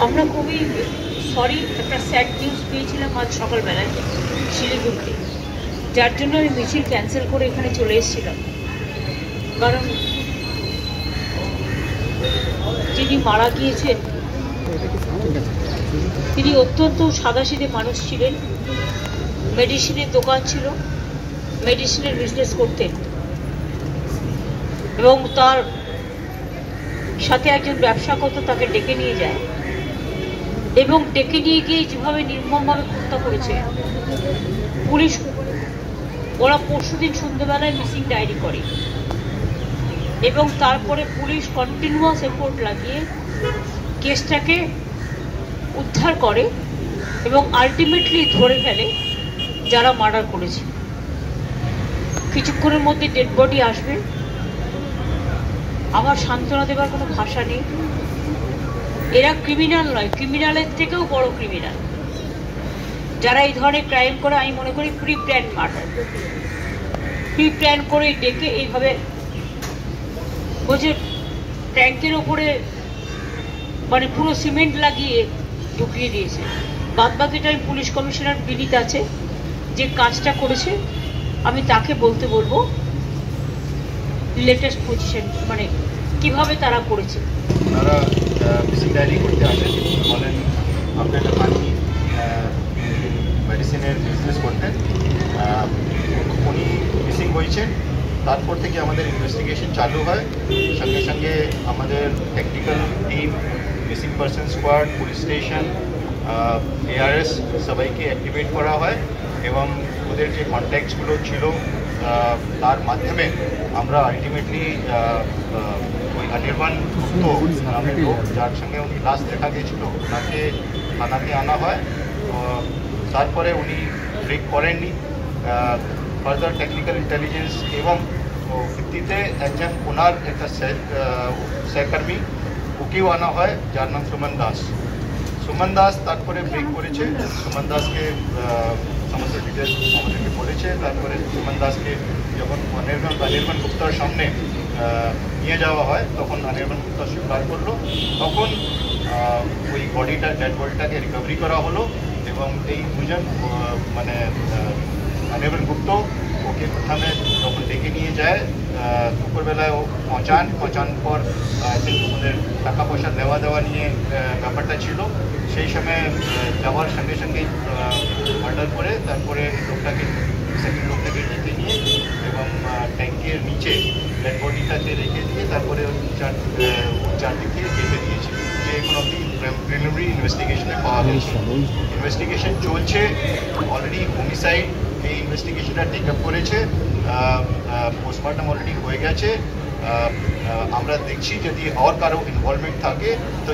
আমরা খুবই সরি, একটা স্যাড নিউজ পেয়েছিলাম আজ সকালবেলায় শিলিগুড়িতে, যার জন্য আমি মিছিল ক্যান্সেল করে এখানে চলে এসেছিলাম। কারণ যিনি মারা গিয়েছেন তিনি অত্যন্ত সাদাসিধে মানুষ ছিলেন। মেডিসিনের দোকান ছিল, মেডিসিনের বিজনেস করতেন এবং তার সাথে একজন ব্যবসা করতো, তাকে ডেকে নিয়ে যায় এবং ডেকে নিয়ে গিয়ে যেভাবে নির্মমভাবে হত্যা করেছে পুলিশ। ওরা পরশুদিন সন্ধ্যেবেলায় মিসিং ডায়েরি করে এবং তারপরে পুলিশ কন্টিনিউয়াস এফোর্ট লাগিয়ে কেসটাকে উদ্ধার করে এবং আলটিমেটলি ধরে ফেলে যারা মার্ডার করেছে। কিছুক্ষণের মধ্যে ডেড বডি আসবে। আমার সান্ত্বনা দেবার কোনো ভাষা নেই। এরা ক্রিমিনাল নয়, ক্রিমিনালের থেকেও বড় ক্রিমিনাল যারা এই ধরনের ক্রাইম করে। আমি মনে করি pre plan murder, pre plan করে ডেকে এইভাবে বলছে ট্যাঙ্কের ওপরে মানে পুরো সিমেন্ট লাগিয়ে ঢুকিয়ে দিয়েছে। বাদ বাকিটা আমি পুলিশ কমিশনার বিনীত আছে যে কাজটা করেছে, আমি তাকে বলতে বলবো লেটেস্ট পজিশন মানে কিভাবে তারা করেছে। ওনারা মিসিং ডায়েরি করতে আসেন, বলেন আপনার লাখানি মেডিসিনের বিজনেস করতেন, উনি মিসিং হয়েছেন। তারপর থেকে আমাদের ইনভেস্টিগেশন চালু হয়। সঙ্গে সঙ্গে আমাদের technical team, missing person squad, police station, ARS সবাইকে অ্যাক্টিভেট করা হয় এবং ওদের যে কন্ট্যাক্টসগুলো ছিল তার মাধ্যমে আমরা আলটিমেটলি ওই অনির্বাণ গুপ্ত নামের লোক, যার সঙ্গে উনি লাস্ট দেখা গিয়েছিল, ওনাকে থানাতে আনা হয়। তারপরে উনি ব্রেক করেননি। ফার্দার টেকনিক্যাল ইন্টেলিজেন্স এবং ভিত্তিতে একজন ওনার একটা সহকর্মী ওকেও আনা হয়, যার নাম সুমন দাস। সুমন দাস তারপরে ব্রেক করেছে। সুমন দাসকে সমস্ত ডিটেলস আমাদেরকে বলেছে। তারপরে সুমন দাসকে যখন অনির্বাণ গুপ্তার সামনে নিয়ে যাওয়া হয় তখন অনির্বাণ গুপ্তা স্বীকার করলো। তখন ওই ডেড বডিটাকে রিকভারি করা হলো এবং এই দুজন মানে অনির্বাণ গুপ্ত ওকে প্রথমে যখন ডেকে নিয়ে যায় দুপুরবেলায় ও পৌঁছানোর পর ওদের টাকা পয়সা দেওয়া নিয়ে ব্যাপারটা ছিল। সেই সময় যাওয়ার সঙ্গে সঙ্গেই মার্ডার করে তারপরে সেকেন্ড লোকটাকে ডেকে নিয়ে এবং ট্যাঙ্কের নিচে ডেড বডিটাকে রেখে দিয়ে তারপরে চারদিকে গেঁথে দিয়েছে। যে কোনো প্রিলিমিনারি ইনভেস্টিগেশনে পাওয়া গেছে। ইনভেস্টিগেশন চলছে, অলরেডি হোমিসাইড এই ইনভেস্টিগেশনটা টেক আপ করেছে, পোস্টমর্টম অলরেডি হয়ে গেছে। আমরা দেখছি যদি আর কারো ইনভলভমেন্ট থাকে তো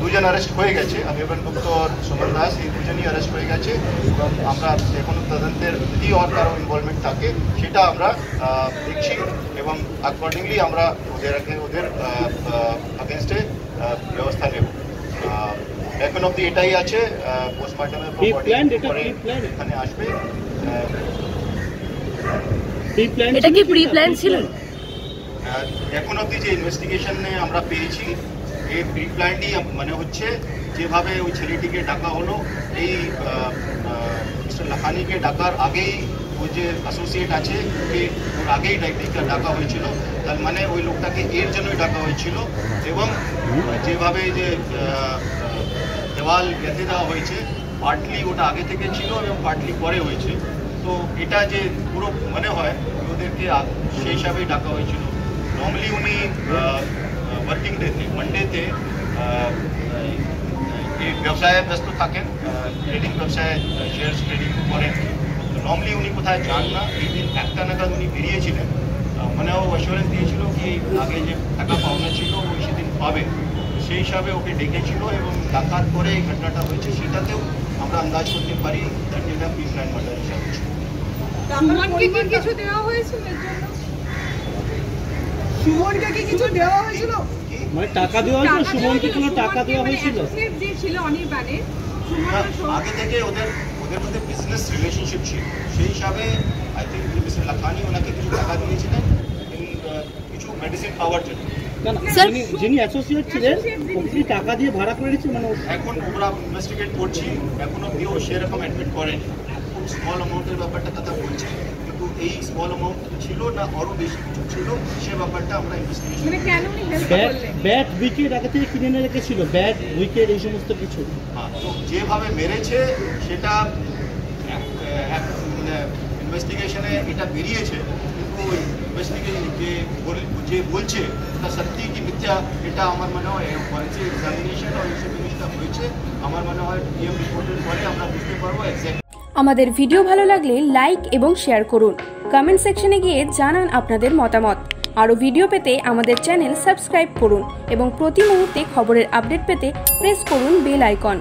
দুজন অ্যারেস্ট হয়ে গেছে, অনির্বাণ গুপ্ত আর সুমন দাস, এই দুজনই অ্যারেস্ট হয়ে গেছে এবং আমরা এখনো তদন্তের যদি আর কারো ইনভলভমেন্ট থাকে সেটা আমরা দেখছি এবং অ্যাকর্ডিংলি আমরা ওদের আগেনস্টে ব্যবস্থা নেব। এখন অব্দি এটাই আছে। পোস্টমর্টমের এখানে আসবে। এটা কি প্রি প্ল্যান ছিল? এখন অব্দি যে ইনভেস্টিগেশনে আমরা পেয়েছি এই প্রি প্ল্যানটি মানে হচ্ছে যেভাবে ওই ছেলেটিকে ডাকা হলো, এই মিস্টার লাখানিকে ডাকার আগেই ওই যে অ্যাসোসিয়েট আছে ওকে ওর আগেই ডাকা হয়েছিল। তার মানে ওই লোকটাকে এর জন্যই ডাকা হয়েছিল এবং যেভাবে যে দেওয়াল গেঁথে দেওয়া হয়েছে পার্টলি ওটা আগে থেকে ছিল এবং পার্টলি পরে হয়েছে। তো এটা যে পুরো মনে হয় ওদেরকে সেই হিসাবেই ডাকা হয়েছিল। নর্মালি উনি ওয়ার্কিং ডেতে মানডেতে এই ব্যবসায় ব্যস্ত থাকেন, ট্রেডিং ব্যবসায় শেয়ার্স ট্রেডিং করেন। নর্মালি উনি কোথায় যান না। এই দিন একটা নাগাদ উনি বেরিয়েছিলেন, মানেও অ্যাসুরেন্স দিয়েছিল কি আগে যে টাকা পাওনা ছিল ওই সেদিন পাবে, সেই হিসাবে ওকে ডেকেছিল এবং ডাকার পরে এই ঘটনাটা হয়েছে। সেটাতেও আমরা আন্দাজ করতে পারি দ্যাট এটা প্রি প্ল্যান মার্ডার হিসাবে। সুমনকে কি কিছু দেওয়া হয়েছিল? সুমনকে কি কিছু দেওয়া হয়েছিল? মানে টাকা দেওয়া হয়েছিল? সুমনকে কোনো টাকা দেওয়া হয়েছিল? যে ছিল অনির্বাণের আগে থেকে ওদের মধ্যে বিজনেস রিলেশনশিপ ছিল, সেই হিসাবে আই থিঙ্ক মিস্টার লাখানি ওনাকে কিছু টাকা দিয়েছিলেন কিছু মেডিসিন পাওয়ার জন্য। স্যার যিনি অ্যাসোসিয়েট ছিলেন ওকে কি টাকা দিয়ে ভাড়া করে দিচ্ছে মানে এখন আমরা ইনভেস্টিগেট করছি, এখনো কেউ সেরকম অ্যাডমিট করেন, খুব স্মল অ্যামাউন্টের ব্যাপারটা কথা বলছে, কিন্তু এই স্মল অ্যামাউন্ট ছিল না আরও বেশি কিছু ছিল সে ব্যাপারটা আমরা ইনভেস্টিগেশন। মানে কেন উনি হেল্প করলেন? ব্যাট উইকেট আগে থেকে কিনে এনে রেখেছিল, ব্যাট উইকেট এই সমস্ত কিছু। হ্যাঁ, তো যেভাবে মেরেছে সেটা ইনভেস্টিগেশনে এটা বেরিয়েছে, কিন্তু ওই ইনভেস্টিগেশন যে বলছে ওটা সত্যি কি মিথ্যা এটা আমার মনে হয় ফরেন্সিক এক্সামিনেশন আর এইসব জিনিসটা হয়েছে, আমার মনে হয় পিএম রিপোর্টের পরে আমরা বুঝতে পারবো এক্স্যাক্ট। আমাদের ভিডিও ভালো লাগলে লাইক এবং শেয়ার করুন, কমেন্ট সেকশনে গিয়ে জানান আপনাদের মতামত। আরও ভিডিও পেতে আমাদের চ্যানেল সাবস্ক্রাইব করুন এবং প্রতি মুহূর্তে খবরের আপডেট পেতে প্রেস করুন বেল আইকন।